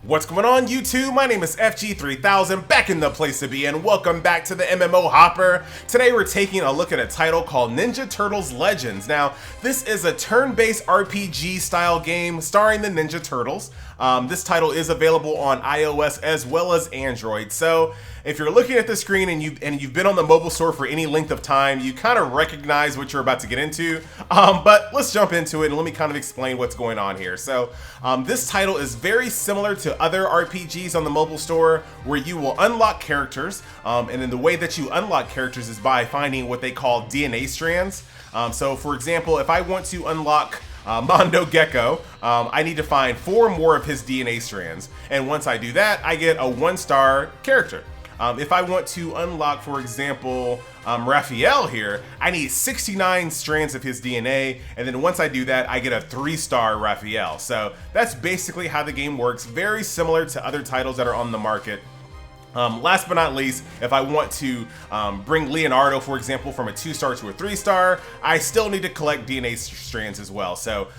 What's going on YouTube? My name is FG3000, back in the place to be, and welcome back to the MMO Hopper. Today we're taking a look at a title called Ninja Turtles Legends. Now, this is a turn-based RPG style game starring the Ninja Turtles. This title is available on iOS as well as Android. So if you're looking at the screen and you've been on the mobile store for any length of time, you kind of recognize what you're about to get into. But let's jump into it and let me kind of explain what's going on here. So this title is very similar to other RPGs on the mobile store where you will unlock characters. And then the way that you unlock characters is by finding what they call DNA strands. So for example, if I want to unlock Mondo Gecko, I need to find 4 more of his DNA strands. And once I do that, I get a 1-star character. If I want to unlock, for example, Raphael here, I need 69 strands of his DNA, and then once I do that, I get a 3-star Raphael. So that's basically how the game works, very similar to other titles that are on the market. Last but not least, if I want to bring Leonardo, for example, from a 2-star to a 3-star, I still need to collect DNA strands as well. So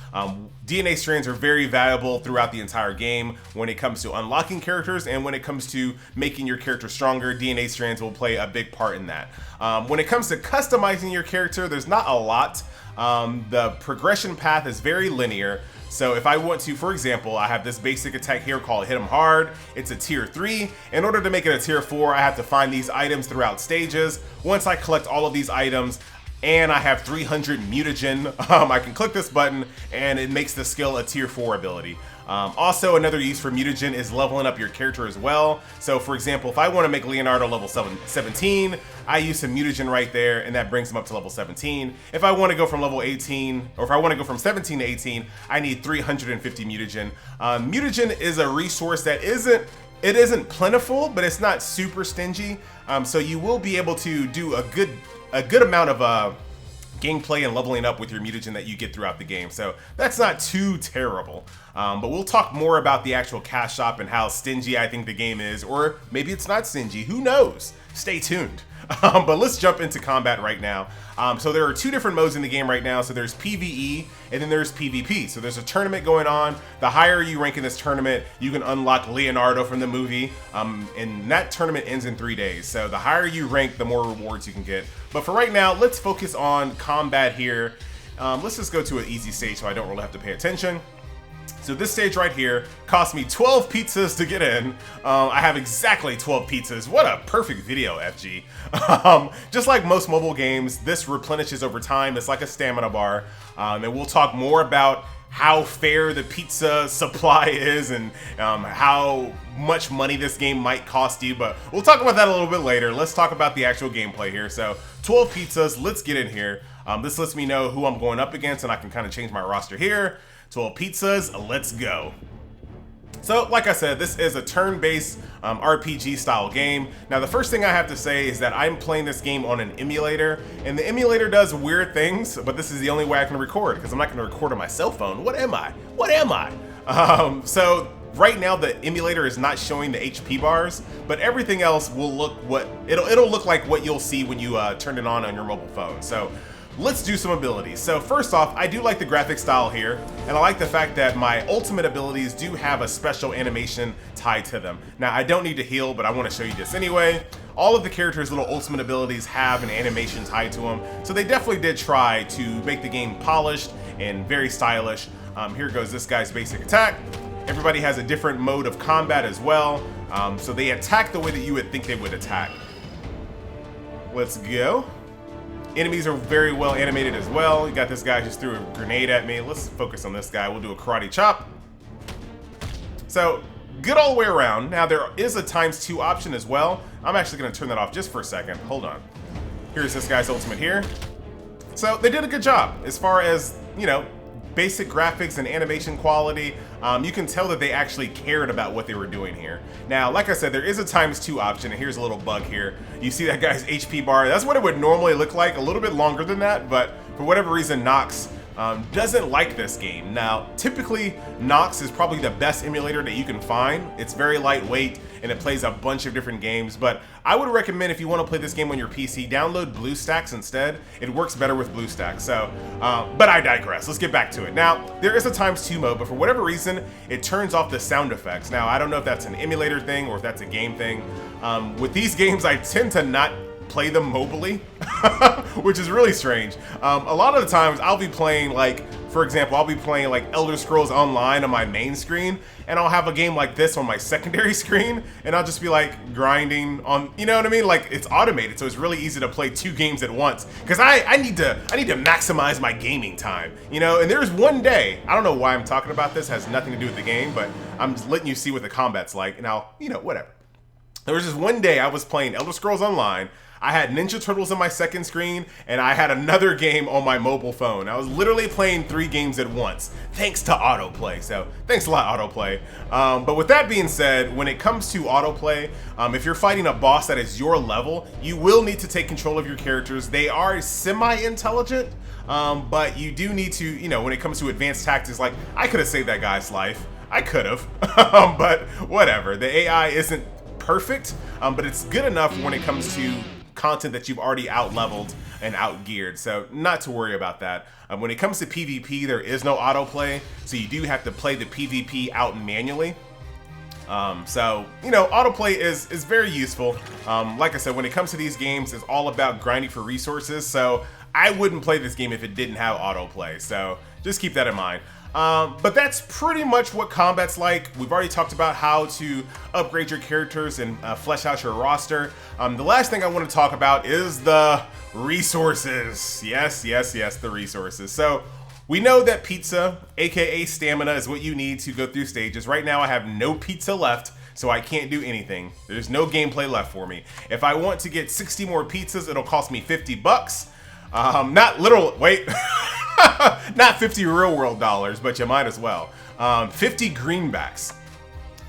DNA strands are very valuable throughout the entire game when it comes to unlocking characters, and when it comes to making your character stronger, DNA strands will play a big part in that. When it comes to customizing your character, there's not a lot. The progression path is very linear. So if I want to, for example, I have this basic attack here called Hit 'em Hard. It's a tier 3. In order to make it a tier 4, I have to find these items throughout stages. Once I collect all of these items, and I have 300 mutagen, I can click this button and it makes the skill a tier 4 ability. Also, another use for mutagen is leveling up your character as well. So for example, if I want to make Leonardo level 17, I use some mutagen right there and that brings him up to level 17. If I want to go from level 18, or if I want to go from 17 to 18, I need 350 mutagen. Mutagen is a resource that isn't plentiful, but it's not super stingy. So you will be able to do a good amount of gameplay and leveling up with your mutagen that you get throughout the game. So that's not too terrible. But we'll talk more about the actual cash shop and how stingy I think the game is, or maybe it's not stingy, who knows? Stay tuned. But let's jump into combat right now. So there are 2 different modes in the game right now. So there's PvE and then there's PvP. So there's a tournament going on. The higher you rank in this tournament, you can unlock Leonardo from the movie. And that tournament ends in 3 days. So the higher you rank, the more rewards you can get. But for right now, let's focus on combat here. Let's just go to an easy stage so I don't really have to pay attention. So this stage right here cost me 12 pizzas to get in. I have exactly 12 pizzas. What a perfect video, FG. Just like most mobile games, this replenishes over time. It's like a stamina bar. And we'll talk more about how fair the pizza supply is and how much money this game might cost you. But we'll talk about that a little bit later. Let's talk about the actual gameplay here. So 12 pizzas, let's get in here. This lets me know who I'm going up against and I can kind of change my roster here. 12 pizzas, let's go. So, like I said, this is a turn-based RPG style game. Now, the first thing I have to say is that I'm playing this game on an emulator, and the emulator does weird things, but this is the only way I can record, because I'm not gonna record on my cell phone. What am I? What am I? So right now the emulator is not showing the HP bars, but everything else will look it'll look like what you'll see when you turn it on your mobile phone. So let's do some abilities. So first off, I do like the graphic style here, and I like the fact that my ultimate abilities do have a special animation tied to them. Now, I don't need to heal, but I want to show you this anyway. All of the characters' little ultimate abilities have an animation tied to them, so they definitely did try to make the game polished and very stylish. Here goes this guy's basic attack. Everybody has a different mode of combat as well, so they attack the way that you would think they would attack. Let's go. Enemies are very well animated as well. You got this guy just threw a grenade at me. Let's focus on this guy. We'll do a karate chop. So good all the way around. Now there is a ×2 option as well. I'm actually going to turn that off just for a second. Hold on. Here's this guy's ultimate here. So they did a good job as far as, you know, basic graphics and animation quality. You can tell that they actually cared about what they were doing here. Now, like I said, there is a ×2 option, and here's a little bug here. You see that guy's HP bar? That's what it would normally look like, a little bit longer than that, but for whatever reason, Nox doesn't like this game. Now, typically, Nox is probably the best emulator that you can find. It's very lightweight and it plays a bunch of different games, but I would recommend if you want to play this game on your PC, download BlueStacks instead. It works better with BlueStacks. So, but I digress. Let's get back to it. Now, there is a ×2 mode, but for whatever reason, it turns off the sound effects. Now, I don't know if that's an emulator thing or if that's a game thing. With these games, I tend to not play them mobily, which is really strange. A lot of the times I'll be playing, like, for example, I'll be playing like Elder Scrolls Online on my main screen, and I'll have a game like this on my secondary screen, and I'll just be like grinding on, you know what I mean? Like, it's automated, so it's really easy to play 2 games at once, because I need to maximize my gaming time, you know? And there's one day, I don't know why I'm talking about this, has nothing to do with the game, but I'm just letting you see what the combat's like, and I'll, you know, whatever. There was just one day I was playing Elder Scrolls Online. I had Ninja Turtles on my second screen, and I had another game on my mobile phone. I was literally playing 3 games at once, thanks to autoplay. So thanks a lot, autoplay. But with that being said, when it comes to autoplay, if you're fighting a boss that is your level, you will need to take control of your characters. They are semi-intelligent, but you do need to, you know, when it comes to advanced tactics, like, I could have saved that guy's life. I could have, but whatever. The AI isn't perfect, but it's good enough when it comes to content that you've already out-leveled and out-geared, so not to worry about that. When it comes to PvP, there is no autoplay, so you do have to play the PvP out manually. So, you know, autoplay is very useful. Like I said, when it comes to these games, it's all about grinding for resources, so I wouldn't play this game if it didn't have autoplay, so just keep that in mind. But that's pretty much what combat's like. We've already talked about how to upgrade your characters and flesh out your roster. The last thing I want to talk about is the resources. Yes, the resources. So we know that pizza, aka stamina, is what you need to go through stages. Right now I have no pizza left, so I can't do anything. There's no gameplay left for me. If I want to get 60 more pizzas, it'll cost me 50 bucks. Not literal, wait. Not 50 real world dollars, but you might as well. 50 greenbacks.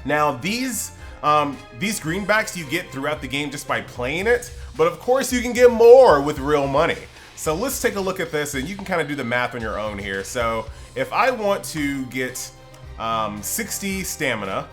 Now these greenbacks you get throughout the game just by playing it, but of course you can get more with real money. So let's take a look at this, and you can kind of do the math on your own here. So if I want to get 60 stamina,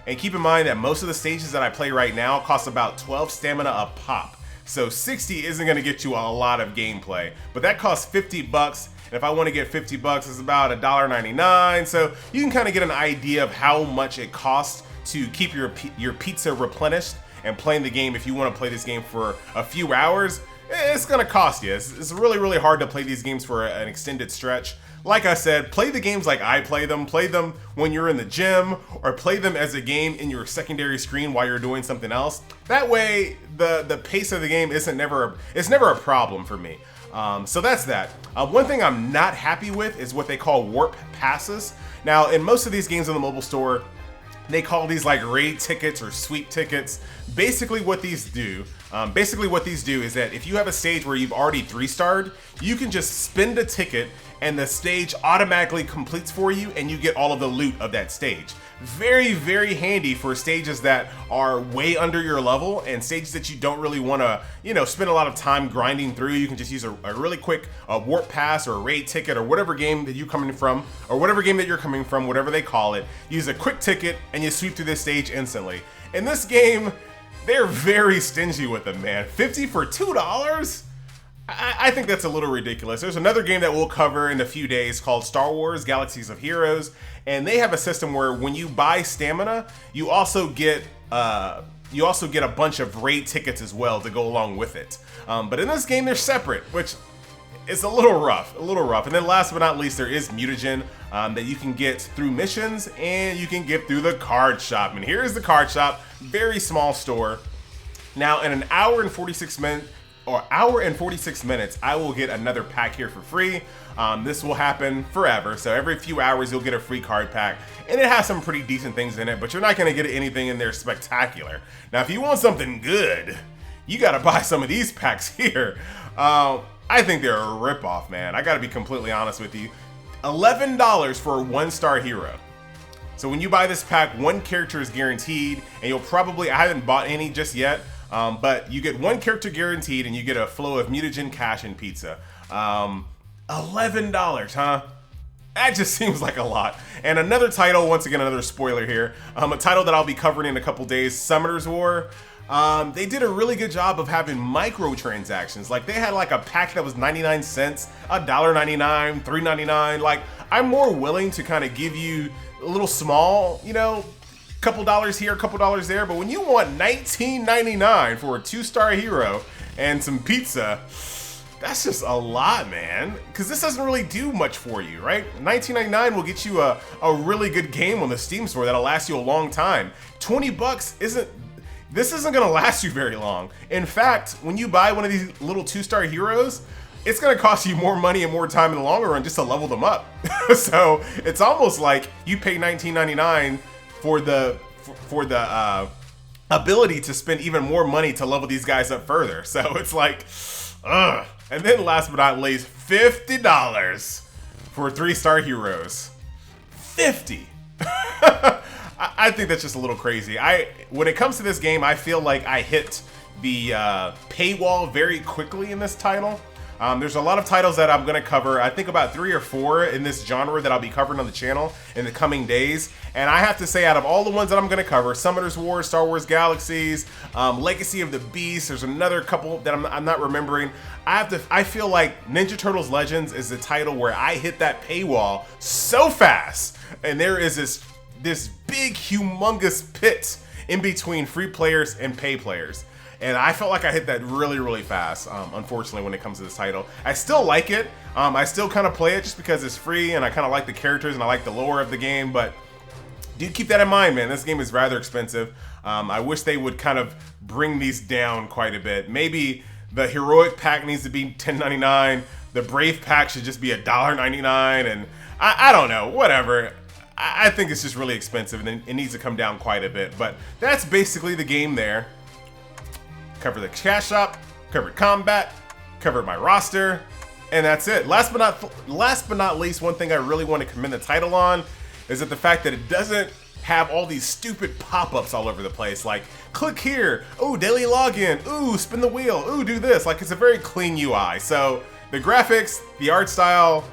and keep in mind that most of the stages that I play right now cost about 12 stamina a pop. So 60 isn't going to get you a lot of gameplay, but that costs 50 bucks. And if I want to get 50 bucks, it's about $1.99. So you can kind of get an idea of how much it costs to keep your pizza replenished and playing the game. If you want to play this game for a few hours, it's going to cost you. It's really, really hard to play these games for an extended stretch. Like I said, play the games like I play them. Play them when you're in the gym, or play them as a game in your secondary screen while you're doing something else. That way, the pace of the game it's never a problem for me. So that's that. One thing I'm not happy with is what they call warp passes. Now, in most of these games on the mobile store, they call these like raid tickets or sweep tickets. Basically what these do is that if you have a stage where you've already 3-starred, you can just spend a ticket and the stage automatically completes for you and you get all of the loot of that stage. Very, very handy for stages that are way under your level and stages that you don't really want to, you know, spend a lot of time grinding through. You can just use a really quick warp pass or a raid ticket or whatever game that you're coming from, whatever they call it. Use a quick ticket and you sweep through this stage instantly. In this game, they're very stingy with them, man. 50 for $2? I think that's a little ridiculous. There's another game that we'll cover in a few days called Star Wars Galaxies of Heroes, and they have a system where when you buy stamina, you also get a bunch of raid tickets as well to go along with it. But in this game, they're separate, which is a little rough. And then last but not least, there is mutagen that you can get through missions and you can get through the card shop. And here is the card shop, very small store. Now in an hour and 46 minutes, I will get another pack here for free. This will happen forever, so every few hours you'll get a free card pack, and it has some pretty decent things in it, but you're not gonna get anything in there spectacular. Now, if you want something good, you gotta buy some of these packs here. I think they're a ripoff, man. I gotta be completely honest with you. $11 for a 1-star hero. So when you buy this pack, 1 character is guaranteed, and you'll probably, I haven't bought any just yet, but you get 1 character guaranteed and you get a flow of mutagen, cash, and pizza. $11, huh? That just seems like a lot. And another title, once again, another spoiler here, a title that I'll be covering in a couple days, Summoner's War. They did a really good job of having microtransactions. Like, they had like a pack that was 99 cents, $1.99, $3.99. Like, I'm more willing to kind of give you a little small, you know, couple dollars here, couple dollars there. But when you want $19.99 for a 2-star hero and some pizza, that's just a lot, man. Because this doesn't really do much for you, right? $19.99 will get you a really good game on the Steam store that'll last you a long time. 20 bucks isn't gonna last you very long. In fact, when you buy one of these little 2-star heroes, it's gonna cost you more money and more time in the longer run just to level them up. So it's almost like you pay $19.99 for the ability to spend even more money to level these guys up further. So it's like, ugh. And then last but not least, $50 for 3-star heroes. 50. I think that's just a little crazy. When it comes to this game, I feel like I hit the paywall very quickly in this title. There's a lot of titles that I'm going to cover. I think about 3 or 4 in this genre that I'll be covering on the channel in the coming days. And I have to say, out of all the ones that I'm going to cover, Summoner's War, Star Wars Galaxies, Legacy of the Beast, there's another couple that I'm not remembering. I feel like Ninja Turtles Legends is the title where I hit that paywall so fast. And there is this big, humongous pit in between free players and pay players. And I felt like I hit that really, really fast, unfortunately, when it comes to this title. I still like it. I still kind of play it just because it's free and I kind of like the characters and I like the lore of the game. But do keep that in mind, man. This game is rather expensive. I wish they would kind of bring these down quite a bit. Maybe the Heroic Pack needs to be $10.99. The Brave Pack should just be $1.99. And I don't know, whatever. I think it's just really expensive and it needs to come down quite a bit. But that's basically the game there. Covered the cash shop, covered combat, covered my roster, and that's it. Last but not least, one thing I really want to commend the title on is that the fact that it doesn't have all these stupid pop-ups all over the place, like click here, ooh, daily login, ooh, spin the wheel, ooh, do this. Like, it's a very clean UI. So the graphics, the art style,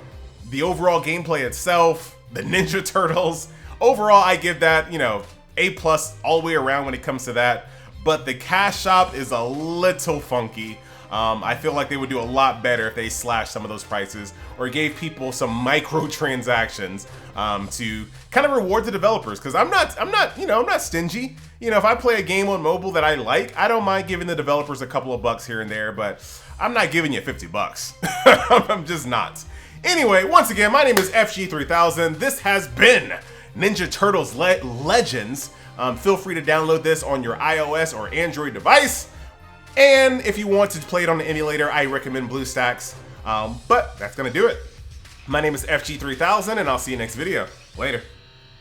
the overall gameplay itself, the Ninja Turtles, overall I give that, you know, A+ all the way around when it comes to that. But the cash shop is a little funky. I feel like they would do a lot better if they slashed some of those prices or gave people some microtransactions to kind of reward the developers. Because I'm not stingy. You know, if I play a game on mobile that I like, I don't mind giving the developers a couple of bucks here and there, but I'm not giving you 50 bucks. I'm just not. Anyway, once again, my name is FG3000. This has been Ninja Turtles Legends. Feel free to download this on your iOS or Android device. And if you want to play it on the emulator, I recommend BlueStacks. But that's going to do it. My name is FG3000, and I'll see you next video. Later.